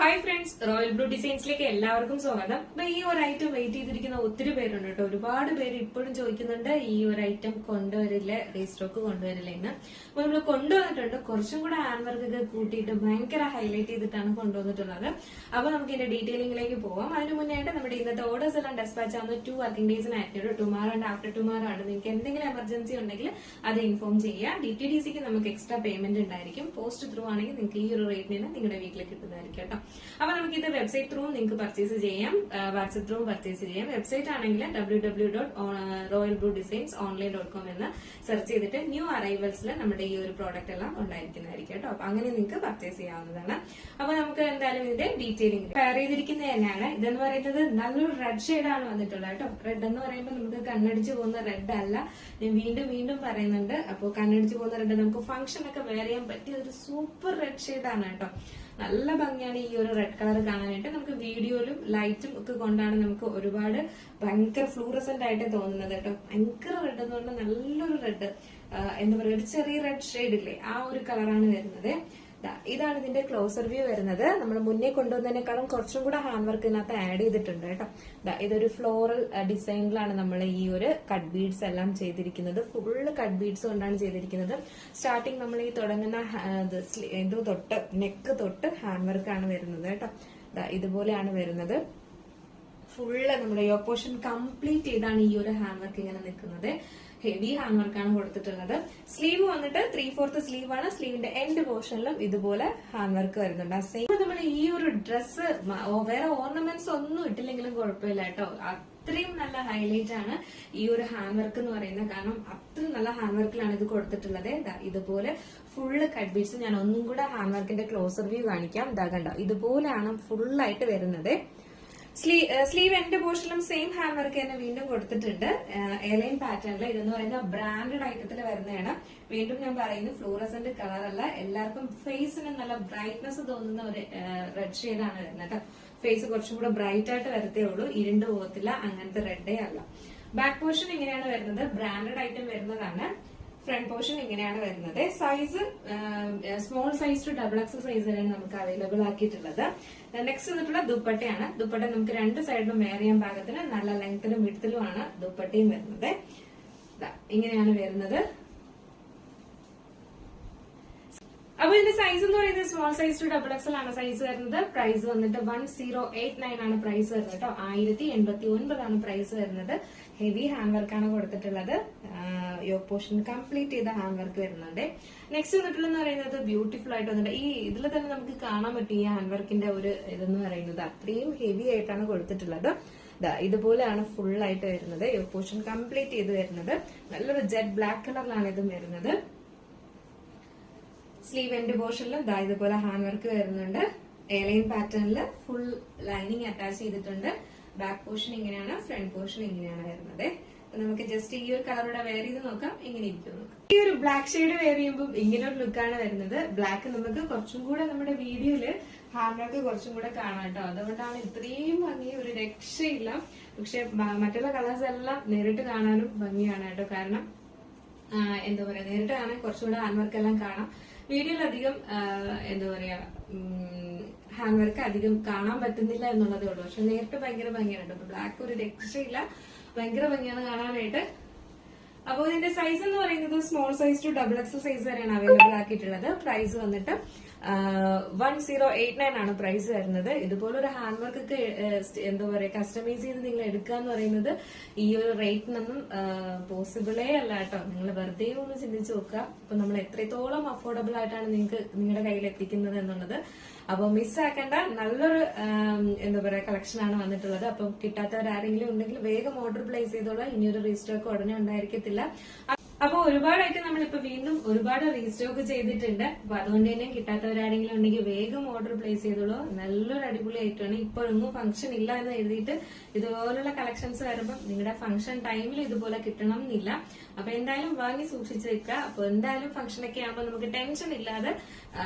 Hi friends, royal blue ഡിസൈൻസിലേക്ക് എല്ലാവർക്കും സ്വാഗതം. അപ്പൊ ഈ ഒരു ഐറ്റം വെയിറ്റ് ചെയ്തിരിക്കുന്ന ഒത്തിരി പേരുണ്ട് കേട്ടോ. ഒരുപാട് പേര് ഇപ്പോഴും ചോദിക്കുന്നുണ്ട് ഈ ഒരു ഐറ്റം കൊണ്ടുവരില്ലേ, റീസ്റ്റോക്ക് കൊണ്ടുവരില്ലേ എന്ന്. അപ്പൊ നമ്മൾ കൊണ്ടുവന്നിട്ടുണ്ട്. കുറച്ചും കൂടെ ഹാൻഡ് വർക്ക് ഒക്കെ കൂട്ടിയിട്ട് ഭയങ്കര ഹൈലൈറ്റ് ചെയ്തിട്ടാണ് കൊണ്ടുവന്നിട്ടുള്ളത്. അപ്പൊ നമുക്ക് ഇതിന്റെ ഡീറ്റെയിലിംഗിലേക്ക് പോവാം. അതിന് മുന്നായിട്ട് നമ്മുടെ ഇന്നത്തെ ഓർഡേഴ്സ് എല്ലാം ഡെസ്പാച്ച് ആവുന്ന 2 വർക്കിംഗ് ഡേയ്സിനായിട്ട് ടുമാറോ ആൻഡ് ആഫ്റ്റർ ടുമാറോ ആണ്. നിങ്ങൾക്ക് എന്തെങ്കിലും എമർജൻസി ഉണ്ടെങ്കിൽ അത് ഇൻഫോം ചെയ്യുക. DTDCക്ക് നമുക്ക് എക്സ്ട്രാ പേയ്മെന്റ് ഉണ്ടായിരിക്കും. പോസ്റ്റ് ത്രൂ ആണെങ്കിൽ നിങ്ങൾക്ക് ഈ ഒരു റേറ്റിന് നിങ്ങളുടെ വീട്ടിലേക്ക് കിട്ടുന്നതായിരിക്കും കേട്ടോ. അപ്പൊ നമുക്ക് ഇത് വെബ്സൈറ്റ് ത്രൂ നിങ്ങൾക്ക് പർച്ചേസ് ചെയ്യാം, വാട്സ്ആപ്പ് ത്രൂ പർച്ചേസ് ചെയ്യാം. വെബ്സൈറ്റ് ആണെങ്കിൽ www.royalbluedesignsonline.com എന്ന് സെർച്ച് ചെയ്തിട്ട് ന്യൂ അറൈവൽസിൽ നമ്മുടെ ഈ ഒരു പ്രോഡക്റ്റ് എല്ലാം ഉണ്ടായിരിക്കുന്നതായിരിക്കും കേട്ടോ. അപ്പൊ അങ്ങനെ നിങ്ങൾക്ക് പർച്ചേസ് ചെയ്യാവുന്നതാണ്. അപ്പൊ നമുക്ക് എന്തായാലും ഇതിന്റെ ഡീറ്റെയിലിംഗ് പെയർ ചെയ്തിരിക്കുന്നത് തന്നെയാണ്. ഇതെന്ന് പറയുന്നത് നല്ലൊരു റെഡ് ഷെയ്ഡാണ് വന്നിട്ടുള്ളത് കേട്ടോ. റെഡ് എന്ന് പറയുമ്പോൾ നമുക്ക് കണ്ണടിച്ച് പോകുന്ന റെഡ് അല്ല, ഞാൻ വീണ്ടും വീണ്ടും പറയുന്നുണ്ട്. അപ്പോൾ കണ്ണടിച്ച് പോകുന്ന റെഡ് നമുക്ക് ഫംഗ്ഷൻ ഒക്കെ വെയർ ചെയ്യാൻ പറ്റിയ ഒരു സൂപ്പർ റെഡ് ഷെയ്ഡാണ് കേട്ടോ. നല്ല ഭംഗിയാണ് ഈ ഒരു റെഡ് കളർ കാണാനായിട്ട്. നമുക്ക് വീഡിയോയിലും ലൈറ്റും ഒക്കെ കൊണ്ടാണ് നമുക്ക് ഒരുപാട് ഭയങ്കര ഫ്ലൂറസെന്റ് ആയിട്ട് തോന്നുന്നത് കേട്ടോ. ഭയങ്കര റെഡ് എന്ന് പറഞ്ഞാൽ നല്ലൊരു റെഡ്, എന്താ പറയുക, ഒരു ചെറിയ റെഡ് ഷെയ്ഡ് ഇല്ലേ, ആ ഒരു കളറാണ് വരുന്നത്. ഇതാണ് ഇതിന്റെ ക്ലോസർ വ്യൂ വരുന്നത്. നമ്മൾ മുന്നേ കൊണ്ടുവന്നതിനേക്കാളും കുറച്ചും കൂടെ ഹാൻഡ് വർക്ക് ഇതിനകത്ത് ആഡ് ചെയ്തിട്ടുണ്ട് കേട്ടോ. ഇതൊരു ഫ്ലോറൽ ഡിസൈനിലാണ് നമ്മൾ ഈ ഒരു കട്ട് ബീഡ്സ് എല്ലാം ചെയ്തിരിക്കുന്നത്. ഫുള്ള് കട്ട് ബീഡ്സ് കൊണ്ടാണ് ചെയ്തിരിക്കുന്നത്. സ്റ്റാർട്ടിങ് നമ്മൾ ഈ തുടങ്ങുന്ന ഇത് തൊട്ട് നെക്ക് തൊട്ട് ഹാൻഡ് വർക്കാണ് വരുന്നത് കേട്ടോ. ഇതുപോലെയാണ് വരുന്നത്. ഫുള്ള് നമ്മുടെ യോ പോർഷൻ കംപ്ലീറ്റ് ചെയ്താണ് ഈ ഒരു ഹാൻഡ് വർക്ക് ഇങ്ങനെ നിൽക്കുന്നത്. ഹെവി ഹാൻഡ് വർക്കാണ് കൊടുത്തിട്ടുള്ളത്. സ്ലീവ് വന്നിട്ട് 3/4 സ്ലീവ് ആണ്. സ്ലീവിന്റെ എൻഡ് പോർഷനിലും ഇതുപോലെ ഹാൻഡ് വർക്ക് വരുന്നുണ്ട്. സെയിം നമ്മൾ ഈ ഒരു ഡ്രസ്സ് വേറെ ഓർണമെന്റ്സ് ഒന്നും ഇട്ടില്ലെങ്കിലും കുഴപ്പമില്ല കേട്ടോ. അത്രയും നല്ല ഹൈലൈറ്റ് ആണ് ഈ ഒരു ഹാൻഡ് വർക്ക് എന്ന് പറയുന്നത്. കാരണം അത്രയും നല്ല ഹാൻഡ് വർക്കിലാണ് ഇത് കൊടുത്തിട്ടുള്ളത്. ഇതുപോലെ ഫുള്ള് കട്ട് ബീഡ്സ്. ഞാൻ ഒന്നും കൂടെ ഹാൻഡ് വർക്കിന്റെ ക്ലോസർ വ്യൂ കാണിക്കാം. കണ്ടോ, ഇതുപോലെയാണ് ഫുള്ളായിട്ട് വരുന്നത്. സ്ലീവ് എൻഡ് പോർഷനിലും സെയിം ഹാൻഡ് വർക്ക് തന്നെ വീണ്ടും കൊടുത്തിട്ടുണ്ട്. എയർലൈൻ പാറ്റേണിൽ. ഇതെന്ന് പറയുന്നത് ബ്രാൻഡഡ് ഐറ്റത്തിൽ വരുന്നതാണ്. വീണ്ടും ഞാൻ പറയുന്നു, ഫ്ലൂറസെന്റ് കളർ അല്ല. എല്ലാവർക്കും ഫേസിന് നല്ല ബ്രൈറ്റ്നസ് തോന്നുന്ന ഒരു റെഡ് ഷെയ്ഡാണ് വരുന്നത്. ഫേസ് കുറച്ചും കൂടെ ബ്രൈറ്റ് ആയിട്ട് വരത്തേ ഉള്ളൂ, ഇരുണ്ട് പോകത്തില്ല. അങ്ങനത്തെ റെഡേ അല്ല. ബാക്ക് പോർഷൻ ഇങ്ങനെയാണ് വരുന്നത്. ബ്രാൻഡഡ് ഐറ്റം വരുന്നതാണ്. ഫ്രണ്ട് പോർഷൻ ഇങ്ങനെയാണ് വരുന്നത്. Size small size to XXL size വരെയാണ് നമുക്ക് അവൈലബിൾ ആക്കിയിട്ടുള്ളത്. നെക്സ്റ്റ് വന്നിട്ടുള്ള ദുപ്പട്ടയാണ്. ദുപ്പട്ട നമുക്ക് രണ്ട് സൈഡിലും വെയർ ചെയ്യാൻ പാകത്തിന് നല്ല ലെങ്ത്തിലും വിഡ്ത്തിലുമാണ് ദുപ്പട്ടയും വരുന്നത്. ഇങ്ങനെയാണ് വരുന്നത്. അപ്പൊ ഇതിന്റെ സൈസ് എന്ന് പറയുന്നത് സ്മോൾ സൈസ് ടു XXL ആണ് സൈസ് വരുന്നത്. പ്രൈസ് വന്നിട്ട് 1089 ആണ് പ്രൈസ് വരുന്നത് കേട്ടോ. 1089 ആണ് പ്രൈസ് വരുന്നത്. ഹെവി ഹാൻഡ് വർക്കാണ് കൊടുത്തിട്ടുള്ളത്. യോ പോർഷൻ കംപ്ലീറ്റ് ചെയ്ത ഹാൻഡ് വർക്ക് വരുന്നുണ്ട്. നെക്സ്റ്റ് വന്നിട്ടുള്ളതെന്ന് പറയുന്നത് ബ്യൂട്ടിഫുൾ ആയിട്ട് വന്നിട്ട് ഈ ഇതിൽ തന്നെ നമുക്ക് കാണാൻ പറ്റും ഈ ഹാൻഡ് വർക്കിന്റെ ഒരു ഇതെന്ന് പറയുന്നത്. അത്രയും ഹെവി ആയിട്ടാണ് കൊടുത്തിട്ടുള്ളത്. ഇതുപോലെയാണ് ഫുൾ ആയിട്ട് വരുന്നത്. യോ പോർഷൻ കംപ്ലീറ്റ് ചെയ്ത് വരുന്നത്. നല്ലൊരു ജെറ്റ് ബ്ലാക്ക് കളറിലാണ് ഇതും വരുന്നത്. സ്ലീവ് എൻഡ് പോർഷനിലും ഇതുപോലെ ഹാൻഡ് വർക്ക് വരുന്നുണ്ട്. എയർലൈൻ പാറ്റേണിൽ ഫുൾ ലൈനിങ് അറ്റാച്ച് ചെയ്തിട്ടുണ്ട്. ബാക്ക് പോർഷൻ ഇങ്ങനെയാണ്, ഫ്രണ്ട് പോർഷൻ ഇങ്ങനെയാണ് വരുന്നത്. നമുക്ക് ജസ്റ്റ് ഈ ഒരു കളറോടെ വെയർ ചെയ്ത് നോക്കാം എങ്ങനെ ഇരിക്കും നോക്കാം. ഈ ഒരു ബ്ലാക്ക് ഷെയ്ഡ് വെയർ ചെയ്യുമ്പോൾ ഇങ്ങനെ ഒരു ലുക്കാണ് വരുന്നത്. ബ്ലാക്ക് നമുക്ക് കുറച്ചും കൂടെ നമ്മുടെ വീഡിയോയില് ഹാൻഡ് വർക്ക് കുറച്ചും കൂടെ കാണാം കേട്ടോ. അതുകൊണ്ടാണ് ഇത്രയും ഭംഗി, ഒരു രക്ഷയില്ല. പക്ഷെ മറ്റുള്ള കളേഴ്സ് എല്ലാം നേരിട്ട് കാണാനും ഭംഗിയാണ് കേട്ടോ. കാരണം എന്താ പറയാ, നേരിട്ട് കാണാൻ കുറച്ചുകൂടെ ഹാൻഡ് വർക്ക് എല്ലാം കാണാം. വീഡിയോയിൽ അധികം എന്താ പറയാ ഹാൻഡ് വർക്ക് അധികം കാണാൻ പറ്റുന്നില്ല എന്നുള്ളതേ ഉള്ളൂ. പക്ഷെ നേരിട്ട് ഭയങ്കര ഭംഗിയാണ് കേട്ടോ. ബ്ലാക്ക് ഒരു രക്ഷയില്ല, ഭയങ്കര ഭംഗിയാണ് കാണാനായിട്ട്. അപ്പോൾ ഇതിന്റെ സൈസ് എന്ന് പറയുന്നത് small size to XXL size വരെയാണ് അവൈലബിൾ ആക്കിയിട്ടുള്ളത്. പ്രൈസ് വന്നിട്ട് 1089 ആണ് പ്രൈസ് വരുന്നത്. ഇതുപോലൊരു ഹാൻഡ് വർക്ക് ഒക്കെ എന്താ പറയാ കസ്റ്റമൈസ് ചെയ്ത് നിങ്ങൾ എടുക്കുക എന്ന് പറയുന്നത് ഈ ഒരു റേറ്റിനൊന്നും പോസിബിളേ അല്ല കേട്ടോ. നിങ്ങൾ വെറുതെ ഒന്ന് ചിന്തിച്ചു നോക്കുക. അപ്പൊ നമ്മൾ എത്രത്തോളം അഫോർഡബിൾ ആയിട്ടാണ് നിങ്ങൾക്ക് നിങ്ങളുടെ കയ്യിൽ എത്തിക്കുന്നത് എന്നുള്ളത്. അപ്പൊ മിസ്സാക്കേണ്ട നല്ലൊരു എന്താ പറയാ കളക്ഷനാണ് വന്നിട്ടുള്ളത്. അപ്പം കിട്ടാത്തവരാരെങ്കിലും ഉണ്ടെങ്കിൽ വേഗം ഓർഡർ പ്ലേസ് ചെയ്തോളാം. ഇനിയൊരു റീസ്റ്റോക്ക് ഉടനെ ഉണ്ടായിരിക്കത്തില്ല. അപ്പൊ ഒരുപാടായിട്ട് നമ്മളിപ്പോ വീണ്ടും ഒരുപാട് റീസ്റ്റോക്ക് ചെയ്തിട്ടുണ്ട്. അപ്പൊ അതുകൊണ്ട് തന്നെ കിട്ടാത്തവരാരെങ്കിലും ഉണ്ടെങ്കിൽ വേഗം ഓർഡർ പ്ലേസ് ചെയ്തോളൂ. നല്ലൊരു അടിപൊളി ആയിട്ടാണ്. ഇപ്പോഴൊന്നും ഫംഗ്ഷൻ ഇല്ല എന്ന് എഴുതിയിട്ട് ഇതുപോലുള്ള കളക്ഷൻസ് വരുമ്പോൾ നിങ്ങളുടെ ഫംഗ്ഷൻ ടൈമിൽ ഇതുപോലെ കിട്ടണം എന്നില്ല. അപ്പൊ എന്തായാലും വാങ്ങി സൂക്ഷിച്ച് വെക്കുക. അപ്പൊ എന്തായാലും ഫംഗ്ഷനൊക്കെ ആകുമ്പോൾ നമുക്ക് ടെൻഷൻ ഇല്ലാതെ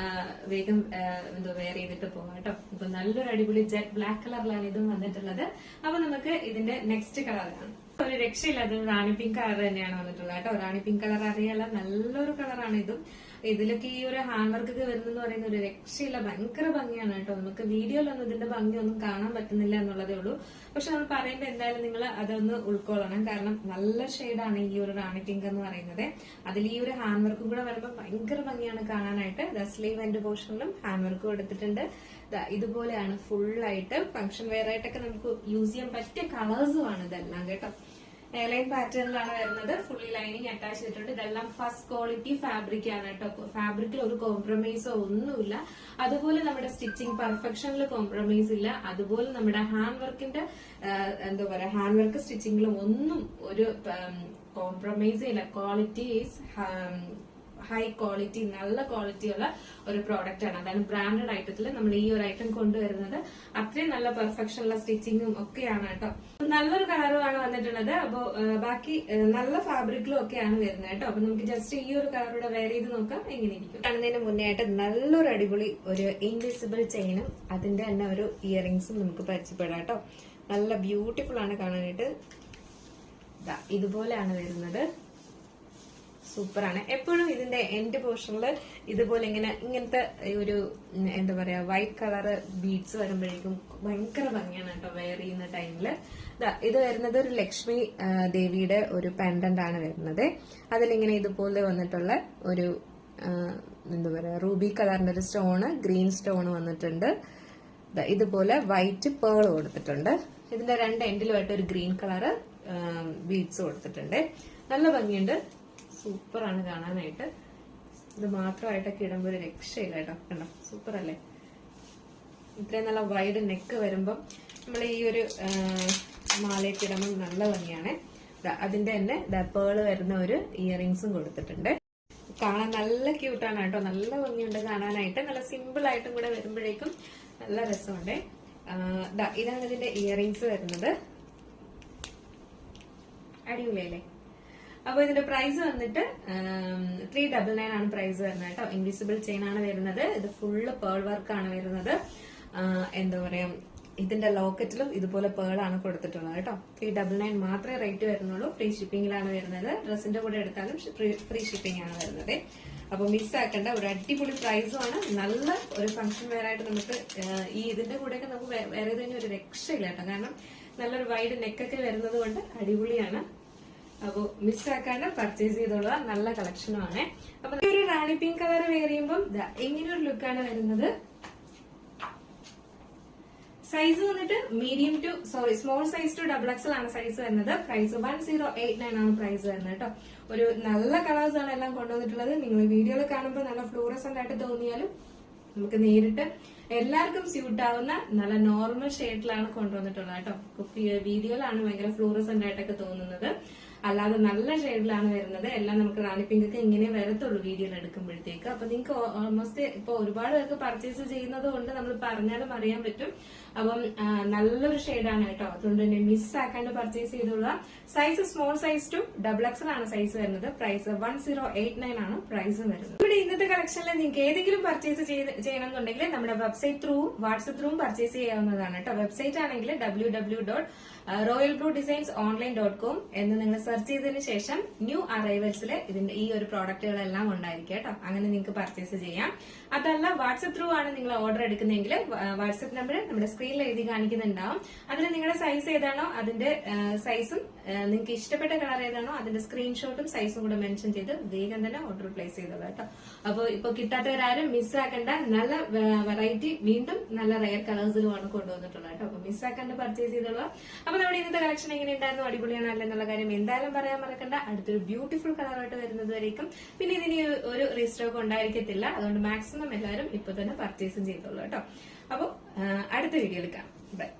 വേഗം എന്തോ വെയർ ചെയ്തിട്ട് പോകാം കേട്ടോ. അപ്പൊ നല്ലൊരു അടിപൊളി ജെറ്റ് ബ്ലാക്ക് കളറിലാണ് ഇതും വന്നിട്ടുള്ളത്. അപ്പൊ നമുക്ക് ഇതിന്റെ നെക്സ്റ്റ് കളറാണ്. ഒരു രക്ഷയില്ലാത്ത റാണി പിങ്ക് കളർ തന്നെയാണ് വന്നിട്ടുള്ളത് കേട്ടോ. റാണി പിങ്ക് കളർ അറിയാല നല്ലൊരു കളറാണ് ഇതും. ഇതിലൊക്കെ ഈ ഒരു ഹാൻഡ് വർക്ക് ഒക്കെ വരുന്നെന്ന് പറയുന്ന ഒരു രക്ഷയില്ല, ഭയങ്കര ഭംഗിയാണ് കേട്ടോ. നമുക്ക് വീഡിയോയിലൊന്നും ഇതിന്റെ ഭംഗിയൊന്നും കാണാൻ പറ്റുന്നില്ല എന്നുള്ളതേ ഉള്ളൂ. പക്ഷെ നമ്മൾ പറയുമ്പോൾ എന്തായാലും നിങ്ങൾ അതൊന്ന് ഉൾക്കൊള്ളണം. കാരണം നല്ല ഷെയ്ഡാണ് ഈ ഒരു റാണി പിങ്ക് എന്ന് പറയുന്നത്. അതിൽ ഈ ഒരു ഹാൻഡ് വർക്കും കൂടെ വരുമ്പോൾ ഭയങ്കര ഭംഗിയാണ് കാണാനായിട്ട്. സ്ലീവ് എൻഡ് പോർഷനിലും ഹാൻഡ് വർക്ക് കൊടുത്തിട്ടുണ്ട്. ഇതുപോലെയാണ് ഫുള്ളായിട്ട് ഫംഗ്ഷൻ വെയർ ആയിട്ടൊക്കെ നമുക്ക് യൂസ് ചെയ്യാൻ പറ്റിയ കളേഴ്സുമാണ് ഇതെല്ലാം കേട്ടോ. എയർലൈൻ പാറ്റേണിലാണ് വരുന്നത്. ഫുള്ളി ലൈനിങ് അറ്റാച്ച് ചെയ്തിട്ടുണ്ട്. ഇതെല്ലാം ഫസ്റ്റ് ക്വാളിറ്റി ഫാബ്രിക് ആണ് കേട്ടോ. ഫാബ്രിക്കിൽ ഒരു കോംപ്രമൈസോ ഒന്നുമില്ല. അതുപോലെ നമ്മുടെ സ്റ്റിച്ചിങ് പെർഫെക്ഷനിൽ കോംപ്രമൈസ് ഇല്ല. അതുപോലെ നമ്മുടെ ഹാൻഡ് വർക്കിന്റെ എന്താ പറയാ, ഹാൻഡ് വർക്ക് സ്റ്റിച്ചിങ്ങിലും ഒന്നും ഒരു കോംപ്രമൈസ് ഇല്ല. ക്വാളിറ്റി ഈസ് ഹൈ ക്വാളിറ്റി, നല്ല ക്വാളിറ്റി ഉള്ള ഒരു പ്രോഡക്റ്റ് ആണ്. അതാണ് ബ്രാൻഡഡ് ഐറ്റത്തിൽ നമ്മൾ ഈ ഒരു ഐറ്റം കൊണ്ടുവരുന്നത്. അത്രയും നല്ല പെർഫെക്ഷനുള്ള സ്റ്റിച്ചിങ്ങും ഒക്കെയാണ് കേട്ടോ. നല്ലൊരു കളറുമാണ് വന്നിട്ടുള്ളത്. അപ്പോ ബാക്കി നല്ല ഫാബ്രിക്കിലും ഒക്കെയാണ് വരുന്നത് കേട്ടോ. അപ്പൊ നമുക്ക് ജസ്റ്റ് ഈ ഒരു കളറൂടെ വെയർ ചെയ്ത് നോക്കാം എങ്ങനെ ഇരിക്കും. കാണുന്നതിന് മുന്നേ ആയിട്ട് നല്ലൊരു അടിപൊളി ഒരു ഇൻവിസിബിൾ ചെയിനും അതിന്റെ തന്നെ ഒരു ഇയറിംഗ്സും നമുക്ക് പരിചയപ്പെടാം കേട്ടോ. നല്ല ബ്യൂട്ടിഫുൾ ആണ് കാണാനായിട്ട്. ഇതുപോലെയാണ് വരുന്നത്. സൂപ്പറാണ്. എപ്പോഴും ഇതിന്റെ എൻഡ് പോർഷനിൽ ഇതുപോലെ ഇങ്ങനത്തെ ഒരു എന്താ പറയാ വൈറ്റ് കളറ് ബീഡ്സ് വരുമ്പോഴേക്കും ഭയങ്കര ഭംഗിയാണ് കേട്ടോ വെയർ ചെയ്യുന്ന ടൈമില്. ഇത് വരുന്നത് ഒരു ലക്ഷ്മി ദേവിയുടെ ഒരു പെൻഡന്റ് ആണ് വരുന്നത്. അതിലിങ്ങനെ ഇതുപോലെ വന്നിട്ടുള്ള ഒരു എന്താ പറയാ റൂബി കളറിന്റെ ഒരു സ്റ്റോണ്, ഗ്രീൻ സ്റ്റോൺ വന്നിട്ടുണ്ട്. ഇതുപോലെ വൈറ്റ് പേൾ കൊടുത്തിട്ടുണ്ട്. ഇതിന്റെ രണ്ട് എൻഡിലുമായിട്ട് ഒരു ഗ്രീൻ കളറ് ബീഡ്സ് കൊടുത്തിട്ടുണ്ട്. നല്ല ഭംഗിയുണ്ട്. സൂപ്പറാണ് കാണാനായിട്ട്. ഇത് മാത്രമായിട്ടൊക്കെ ഇടുമ്പോൾ ഒരു രക്ഷയില്ല കേട്ടോ. കണ്ടോ, സൂപ്പർ അല്ലേ? ഇത്രയും നല്ല വൈഡ് നെക്ക് വരുമ്പം നമ്മൾ ഈ ഒരു മാലയൊക്കെ ഇടുമ്പോൾ നല്ല ഭംഗിയാണ്. അതിന്റെ തന്നെ പേള് വരുന്ന ഒരു ഇയറിംഗ്സും കൊടുത്തിട്ടുണ്ട്. കാണാൻ നല്ല ക്യൂട്ടാണ് കേട്ടോ. നല്ല ഭംഗിയുണ്ട് കാണാനായിട്ട്. നല്ല സിമ്പിൾ ആയിട്ടും കൂടെ വരുമ്പോഴേക്കും നല്ല രസമുണ്ട്. ഇതാണ് ഇതിന്റെ ഇയറിംഗ്സ് വരുന്നത്. അടിപൊളിയല്ലേ? അപ്പൊ ഇതിന്റെ പ്രൈസ് വന്നിട്ട് 399 ആണ് പ്രൈസ് വരുന്നത് കേട്ടോ. ഇൻവിസിബിൾ ചെയിൻ ആണ് വരുന്നത്. ഇത് ഫുള്ള് പേൾ വർക്ക് ആണ് വരുന്നത്. എന്താ പറയാ, ഇതിന്റെ ലോക്കറ്റിലും ഇതുപോലെ പേൾ ആണ് കൊടുത്തിട്ടുള്ളത് കേട്ടോ. 399 മാത്രമേ റേറ്റ് വരുന്നുള്ളൂ. ഫ്രീ ഷിപ്പിംഗിലാണ് വരുന്നത്. ഡ്രസ്സിന്റെ കൂടെ എടുത്താലും ഫ്രീ ഷിപ്പിംഗ് ആണ് വരുന്നത്. അപ്പൊ മിസ്സാക്കേണ്ട ഒരു അടിപൊളി പ്രൈസും ആണ്. നല്ല ഒരു ഫംഗ്ഷൻ വെയർ ആയിട്ട് നമുക്ക് ഈ ഇതിന്റെ കൂടെയൊക്കെ നമുക്ക് വേറെ തന്നെ ഒരു രക്ഷയില്ല കേട്ടോ. കാരണം നല്ലൊരു വൈഡ് നെക്കൊക്കെ വരുന്നത് കൊണ്ട് അടിപൊളിയാണ്. അപ്പൊ മിസ്സാക്കാണ്ട് പർച്ചേസ് ചെയ്തോളുക. നല്ല കളക്ഷനുമാണ്. അപ്പൊ ഈ ഒരു റാണി പിങ്ക് കളർ വെയർ ചെയ്യുമ്പോൾ ഇങ്ങനൊരു ലുക്കാണ് വരുന്നത്. സൈസ് വന്നിട്ട് medium to small size to XXL ആണ് സൈസ് വരുന്നത്. പ്രൈസ് 1089 ആണ് പ്രൈസ് വരുന്നത് കേട്ടോ. ഒരു നല്ല കളേഴ്സ് ആണ് എല്ലാം കൊണ്ടുവന്നിട്ടുള്ളത്. നിങ്ങൾ വീഡിയോയിൽ കാണുമ്പോൾ നല്ല ഫ്ലൂറസെന്റ് ആയിട്ട് തോന്നിയാലും നമുക്ക് നേരിട്ട് എല്ലാവർക്കും സ്യൂട്ട് ആവുന്ന നല്ല നോർമൽ ഷെയ്ഡിലാണ് കൊണ്ടുവന്നിട്ടുള്ളത് കേട്ടോ. വീഡിയോയിലാണ് ഭയങ്കര ഫ്ലൂറസെന്റ് ആയിട്ടൊക്കെ തോന്നുന്നത്. അല്ലാതെ നല്ല ഷെയ്ഡിലാണ് വരുന്നത്. എല്ലാം നമുക്ക് റാണി പിങ്ക് ഒക്കെ ഇങ്ങനെ വരത്തുള്ളൂ വീഡിയോയിൽ എടുക്കുമ്പോഴത്തേക്ക്. അപ്പൊ നിങ്ങൾക്ക് ഓൾമോസ്റ്റ് ഇപ്പൊ ഒരുപാട് പേർക്ക് പർച്ചേസ് ചെയ്യുന്നത് കൊണ്ട് നമ്മൾ പറഞ്ഞാലും അറിയാൻ പറ്റും. അപ്പം നല്ലൊരു ഷെയ്ഡാണ് കേട്ടോ. അതുകൊണ്ട് തന്നെ മിസ്സാക്കാണ്ട് പർച്ചേസ് ചെയ്തോളുക. Size small size to XXL ആണ് സൈസ് വരുന്നത്. പ്രൈസ് 1089 ആണ് പ്രൈസ് വരുന്നത്. ഇവിടെ ഇന്നത്തെ കളക്ഷനിൽ നിങ്ങൾക്ക് ഏതെങ്കിലും പർച്ചേസ് ചെയ്യണമെന്നുണ്ടെങ്കിൽ നമ്മുടെ website through WhatsApp through purchase ചെയ്യാവുന്നതാണ് കേട്ടോ. വെബ്സൈറ്റ് ആണെങ്കിൽ www.royalbluedesignsonline.com എന്ന് നിങ്ങൾ സെർച്ച് ചെയ്തതിന് ശേഷം ന്യൂ അറൈവൽസിൽ ഇതിന്റെ ഈ ഒരു പ്രോഡക്റ്റുകളെല്ലാം ഉണ്ടായിരിക്കും കേട്ടോ. അങ്ങനെ നിങ്ങൾക്ക് പർച്ചേസ് ചെയ്യാം. അതല്ല വാട്സ്ആപ്പ് ത്രൂ ആണ് നിങ്ങൾ ഓർഡർ എടുക്കുന്നതെങ്കിൽ വാട്സ്ആപ്പ് നമ്പർ നമ്മുടെ സ്ക്രീനിൽ എഴുതി കാണിക്കുന്നുണ്ടാവും. അതിൽ നിങ്ങളുടെ സൈസ് ഏതാണോ അതിന്റെ സൈസും നിങ്ങൾക്ക് ഇഷ്ടപ്പെട്ട കളർ ഏതാണോ അതിന്റെ സ്ക്രീൻഷോട്ടും സൈസും കൂടെ മെൻഷൻ ചെയ്ത് വേഗം തന്നെ ഓർഡർ പ്ലേസ് ചെയ്തോളൂ കേട്ടോ. അപ്പോൾ ഇപ്പൊ കിട്ടാത്തവരാരും മിസ്സാക്കേണ്ട. നല്ല വെറൈറ്റി വീണ്ടും നല്ല റയർ കളേഴ്സിലുമാണ് കൊണ്ടുവന്നിട്ടുള്ളത് കേട്ടോ. അപ്പൊ മിസ്സാക്കാണ്ട് പർച്ചേസ് ചെയ്തോളൂ. അപ്പൊ നമ്മുടെ ഇന്നത്തെ കളക്ഷൻ എങ്ങനെ ഉണ്ടായിരുന്നു, അടിപൊളിയാണോ അല്ലെന്നുള്ള കാര്യം എന്തായാലും പറയാൻ മറക്കണ്ട. അടുത്തൊരു ബ്യൂട്ടിഫുൾ കളറായിട്ട് വരുന്നത് വരേക്കും. പിന്നെ ഇതിന് ഒരു റീസ്റ്റോക്ക് ഉണ്ടായിരിക്കത്തില്ല. അതുകൊണ്ട് മാക്സിമം എല്ലാവരും ഇപ്പൊ തന്നെ പർച്ചേസും ചെയ്തോളൂ കേട്ടോ. അപ്പൊ അടുത്ത വീഡിയോയിൽ കാണാം. ബൈ.